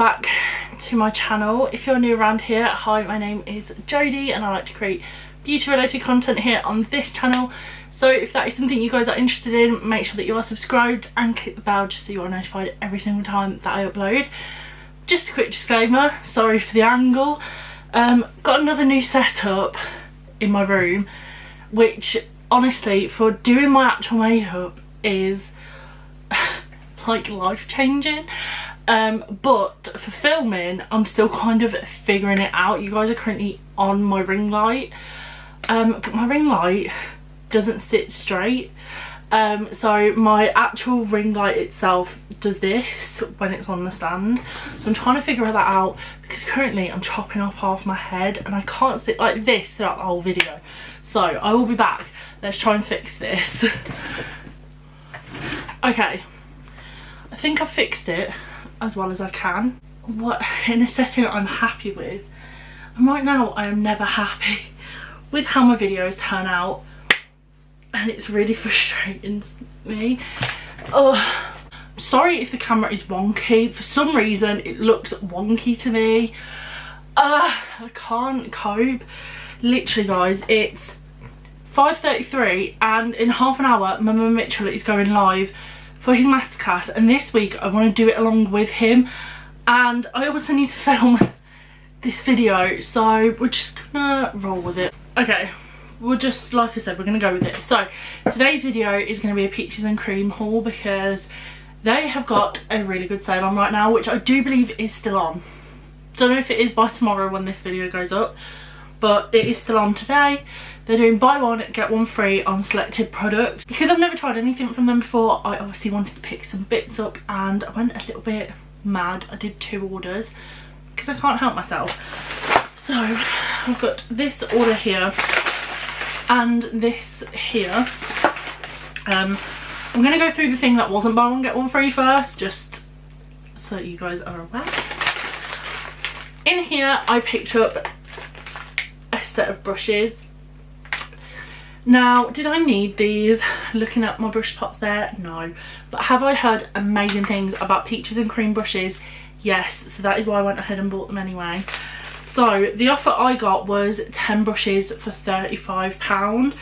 back to my channel. If you're new around here, hi, my name is Jodie and I like to create beauty related content here on this channel. So if that is something you guys are interested in, make sure that you are subscribed and click the bell just so you are notified every single time that I upload. Just a quick disclaimer, sorry for the angle. Got another new setup in my room, which honestly for doing my actual makeup is like life-changing. But for filming I'm still kind of figuring it out. You guys are currently on my ring light, but my ring light doesn't sit straight. So my actual ring light itself does this when it's on the stand, so I'm trying to figure that out because currently I'm chopping off half my head and I can't sit like this throughout the whole video. So I will be back. Let's try and fix this. Okay, I think I've fixed it as well as I can. What in a setting I'm happy with, and right now I am never happy with how my videos turn out, and it's really frustrating me. Oh, sorry if the camera is wonky. For some reason it looks wonky to me. I can't cope. Literally guys, it's 5:33 and in half an hour my mum Mitchell is going live for his masterclass, and this week I want to do it along with him, and I also need to film this video, so we're just gonna roll with it. Okay, we're just, like I said, we're gonna go with it. So today's video is going to be a peaches and cream haul because they have got a really good sale on right now, which I do believe is still on. Don't know if it is by tomorrow when this video goes up, but it is still on today. They're doing buy one get one free on selected products. Because I've never tried anything from them before, I obviously wanted to pick some bits up and I went a little bit mad. I did 2 orders because I can't help myself. So I've got this order here and this here. I'm going to go through the thing that wasn't buy one get one free first, just so that you guys are aware. In here I picked up a set of brushes. Now, did I need these? Looking at my brush pots there, no. But have I heard amazing things about peaches and cream brushes? Yes, so that is why I went ahead and bought them anyway. So the offer I got was 10 brushes for £35.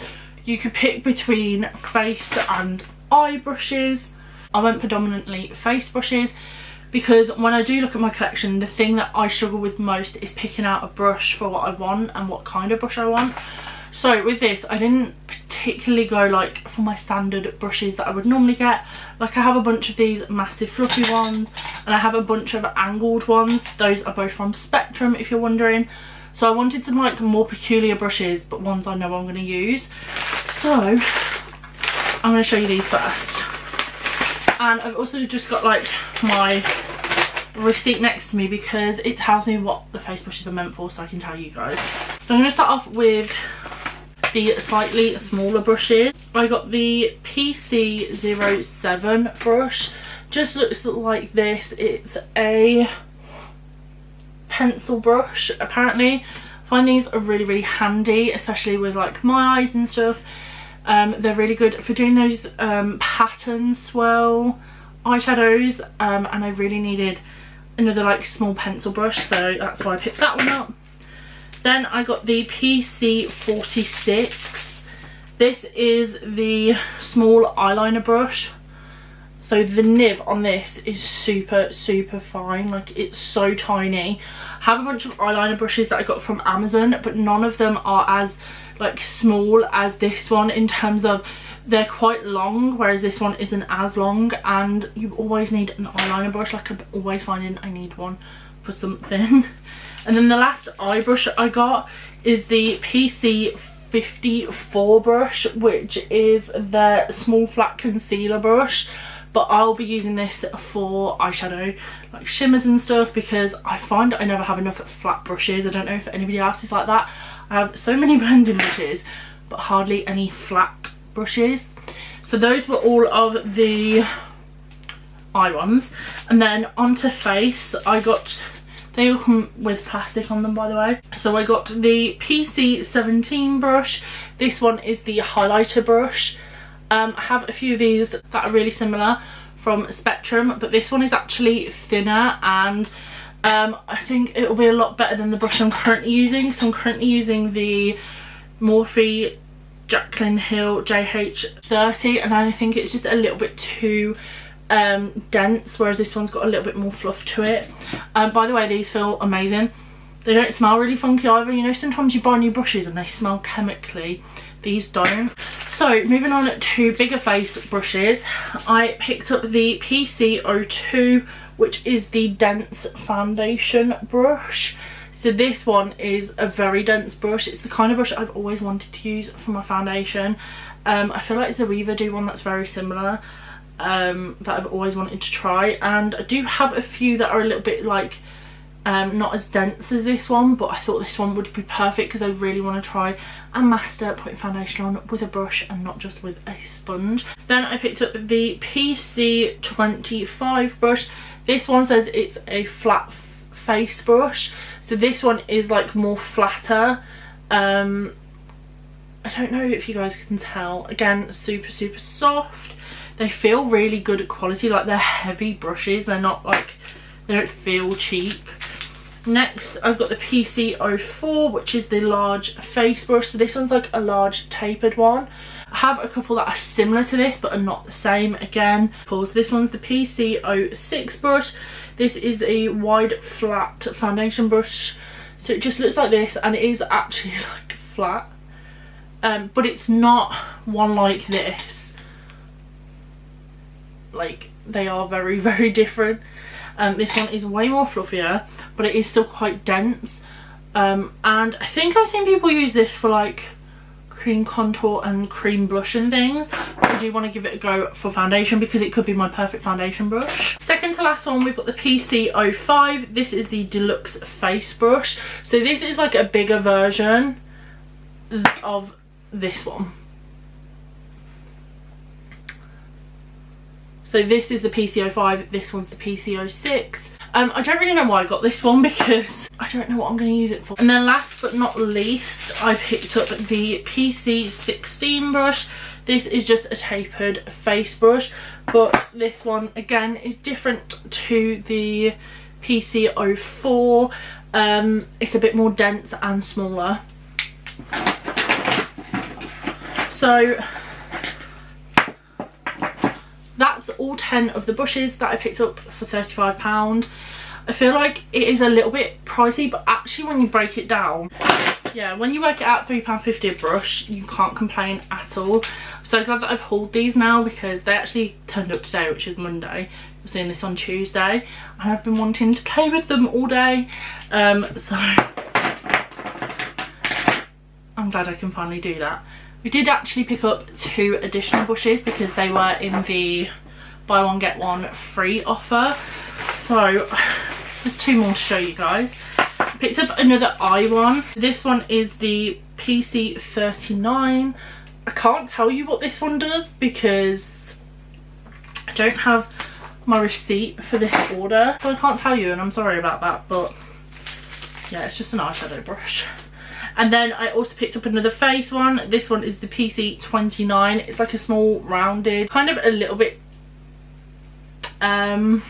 You could pick between face and eye brushes. I went predominantly face brushes because when I do look at my collection, the thing that I struggle with most is picking out a brush for what I want and what kind of brush I want. So with this, I didn't particularly go like for my standard brushes that I would normally get. Like I have a bunch of these massive fluffy ones and I have a bunch of angled ones. Those are both from Spectrum, if you're wondering. So I wanted some like more peculiar brushes, but ones I know I'm going to use. So I'm going to show you these first. And I've also just got like my receipt next to me because it tells me what the face brushes are meant for, so I can tell you guys. So I'm going to start off with the slightly smaller brushes. I got the PC07 brush. Just looks like this. It's a pencil brush apparently. I find these are really handy, especially with like my eyes and stuff. They're really good for doing those pattern swirl eyeshadows, and I really needed another like small pencil brush, so that's why I picked that one up. Then I got the PC46. This is the small eyeliner brush. So the nib on this is super fine, like it's so tiny. I have a bunch of eyeliner brushes that I got from Amazon, but none of them are as like small as this one in terms of they're quite long, whereas this one isn't as long, and you always need an eyeliner brush. Like I'm always finding I need one for something. And then the last eye brush I got is the PC54 brush, which is their small flat concealer brush, but I'll be using this for eyeshadow, like shimmers and stuff, because I find I never have enough flat brushes. I don't know if anybody else is like that. I have so many blending brushes but hardly any flat brushes. So those were all of the eye ones. And then onto face, I got, they all come with plastic on them by the way. So I got the PC17 brush. This one is the highlighter brush. I have a few of these that are really similar from Spectrum, but this one is actually thinner and I think it will be a lot better than the brush I'm currently using. So I'm currently using the Morphe Jaclyn Hill JH30, and I think it's just a little bit too dense, whereas this one's got a little bit more fluff to it. By the way, these feel amazing. They don't smell really funky either. You know, sometimes you buy new brushes and they smell chemically. These don't. So moving on to bigger face brushes, I picked up the PC02, which is the dense foundation brush. So this one is a very dense brush. It's the kind of brush I've always wanted to use for my foundation. I feel like Zoeva do one that's very similar, that I've always wanted to try, and I do have a few that are a little bit like not as dense as this one, but I thought this one would be perfect because I really want to try and master putting foundation on with a brush and not just with a sponge. Then I picked up the PC25 brush. This one says it's a flat face brush, so this one is like more flatter. I don't know if you guys can tell. Again, super soft. They feel really good quality, like they're heavy brushes. They're not like, they don't feel cheap. Next I've got the PC04, which is the large face brush. So this one's like a large tapered one. I have a couple that are similar to this but are not the same again. So this one's the PC06 brush. This is a wide flat foundation brush, so it just looks like this, and it is actually like flat, but it's not one like this. Like, they are very different. This one is way more fluffier, but it is still quite dense, and I think I've seen people use this for like cream contour and cream blush and things. I do want to give it a go for foundation because it could be my perfect foundation brush. Second to last one, we've got the PC05. This is the deluxe face brush. So this is like a bigger version of this one. So this is the PC05, this one's the PC06. I don't really know why I got this one because I don't know what I'm going to use it for. And then last but not least, I picked up the PC16 brush. This is just a tapered face brush, but this one again is different to the PC04. It's a bit more dense and smaller. So that's all 10 of the brushes that I picked up for £35. I feel like it is a little bit pricey, but actually when you break it down, yeah, when you work it out, £3.50 a brush, you can't complain at all. I'm so glad that I've hauled these now because they actually turned up today, which is Monday. You're seeing this on Tuesday, and I've been wanting to play with them all day. So I'm glad I can finally do that. We did actually pick up 2 additional brushes because they were in the buy one get one free offer. So there's 2 more to show you guys. I picked up another eye one. This one is the PC39. I can't tell you what this one does because I don't have my receipt for this order, so I can't tell you, and I'm sorry about that, but yeah, it's just an eyeshadow brush. And then I also picked up another face one. This one is the PC29. It's like a small rounded, kind of a little bit flat,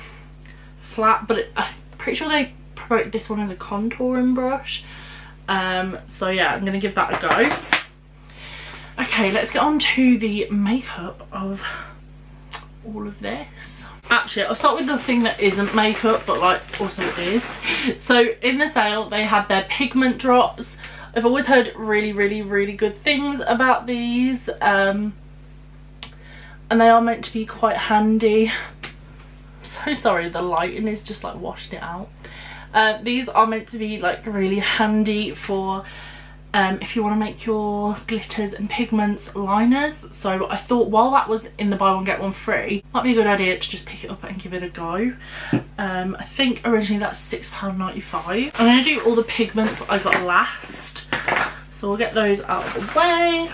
but I'm pretty sure they promote this one as a contouring brush. So yeah, I'm gonna give that a go. Okay, let's get on to the makeup of all of this. Actually, I'll start with the thing that isn't makeup, but like also is. So in the sale, they had their Pigment Drops. I've always heard really good things about these, and they are meant to be quite handy. I'm so sorry, the lighting is just like washing it out. These are meant to be like really handy for if you want to make your glitters and pigments liners. So I thought while that was in the buy one get one free, might be a good idea to just pick it up and give it a go. I think originally that's £6.95. I'm going to do all the pigments I got last, so we'll get those out of the way.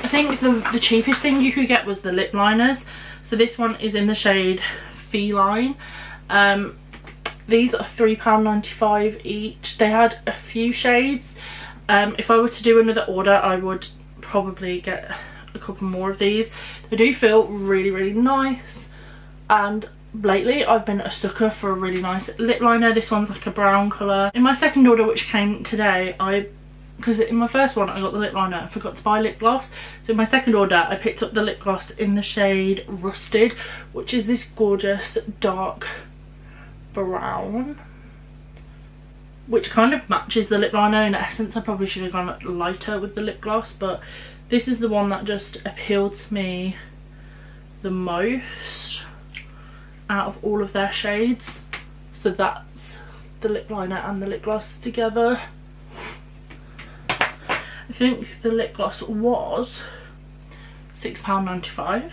I think the cheapest thing you could get was the lip liners. So this one is in the shade Feline. These are £3.95 each. They had a few shades. If I were to do another order, I would probably get a couple more of these. They do feel really nice, and lately I've been a sucker for a really nice lip liner. This one's like a brown colour. In my second order, which came today, because in my first one I got the lip liner, I forgot to buy lip gloss. So in my second order I picked up the lip gloss in the shade Rusted, which is this gorgeous dark brown, which kind of matches the lip liner. In essence, I probably should have gone lighter with the lip gloss, but this is the one that just appealed to me the most out of all of their shades. So that's the lip liner and the lip gloss together. I think the lip gloss was £6.95.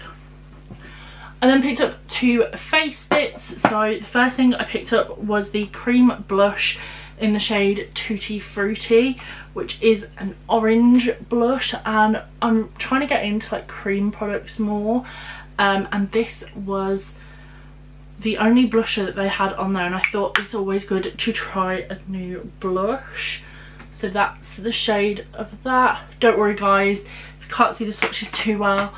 I then picked up 2 face bits. So the first thing I picked up was the cream blush in the shade Tutti Frutti, which is an orange blush, and I'm trying to get into like cream products more, and this was the only blusher that they had on there, and I thought it's always good to try a new blush. So that's the shade of that. Don't worry guys, if you can't see the swatches too well,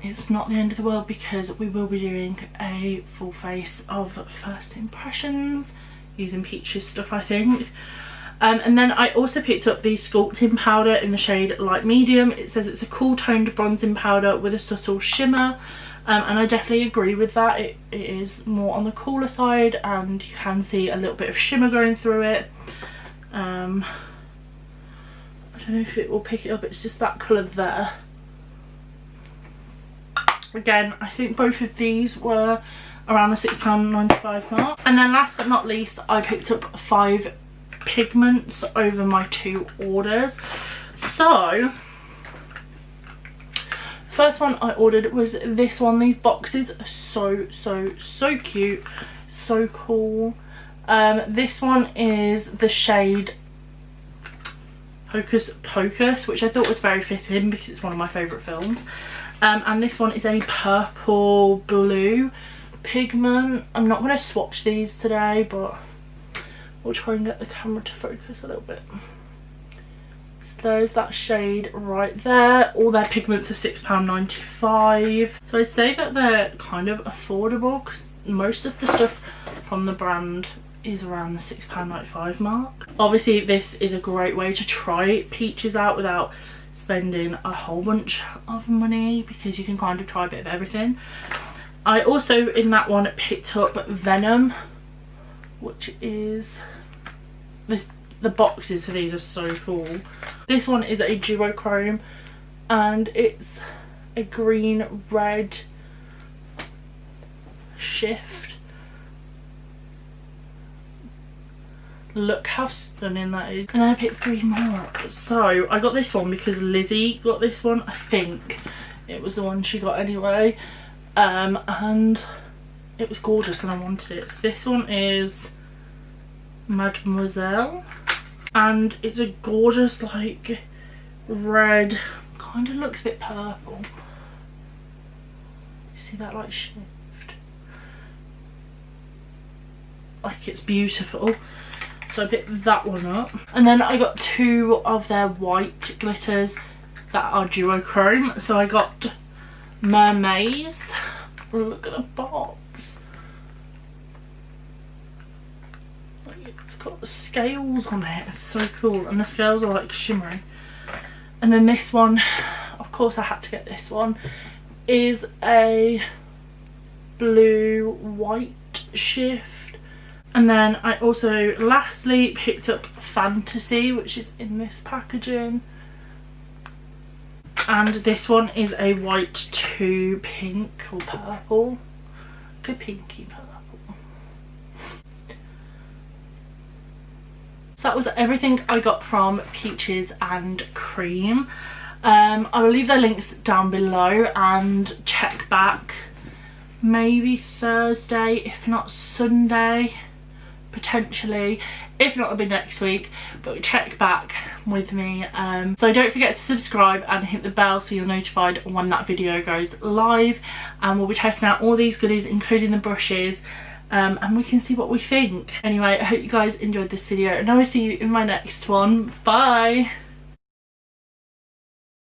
it's not the end of the world, because we will be doing a full face of first impressions using Peach's stuff, I think. And then I also picked up the sculpting powder in the shade Light Medium. It says it's a cool toned bronzing powder with a subtle shimmer, and I definitely agree with that. It is more on the cooler side, and you can see a little bit of shimmer going through it. I don't know if it will pick it up, it's just that colour there. Again, I think both of these were around the £6.95 mark. And then last but not least, I picked up 5 pigments over my 2 orders. So the first one I ordered was this one. These boxes are so cute, so cool. This one is the shade Hocus Pocus, which I thought was very fitting because it's one of my favourite films. And this one is a purple blue pigment. I'm not going to swatch these today, but we'll try and get the camera to focus a little bit. So there's that shade right there. All their pigments are £6.95. So I'd say that they're kind of affordable, because most of the stuff from the brand is around the £6.95 mark. Obviously this is a great way to try Peaches out without spending a whole bunch of money, because you can kind of try a bit of everything. I also in that one picked up Venom, which is this. The boxes for these are so cool. This one is a duochrome, and it's a green red shift. Look how stunning that is. And I picked 3 more. So I got this one because Lizzie got this one. I think it was the one she got anyway. And it was gorgeous and I wanted it. So this one is Mademoiselle, and it's a gorgeous like red, kind of looks a bit purple. You see that like shift? Like, it's beautiful. So I picked that one up. And then I got 2 of their white glitters that are duochrome. So I got Mermaids. Look at the box. Like, it's got the scales on it. It's so cool. And the scales are like shimmery. And then this one, of course I had to get this one, is a blue white shift. And then I also lastly picked up Fantasy, which is in this packaging. And this one is a white to pink or purple. Like a pinky purple. So that was everything I got from Peaches and Cream. I will leave their links down below, and check back maybe Thursday, if not Sunday. Potentially, if not, it'll be next week, but check back with me. So don't forget to subscribe and hit the bell so you're notified when that video goes live, and we'll be testing out all these goodies, including the brushes, and we can see what we think. Anyway, I hope you guys enjoyed this video, and I will see you in my next one. Bye.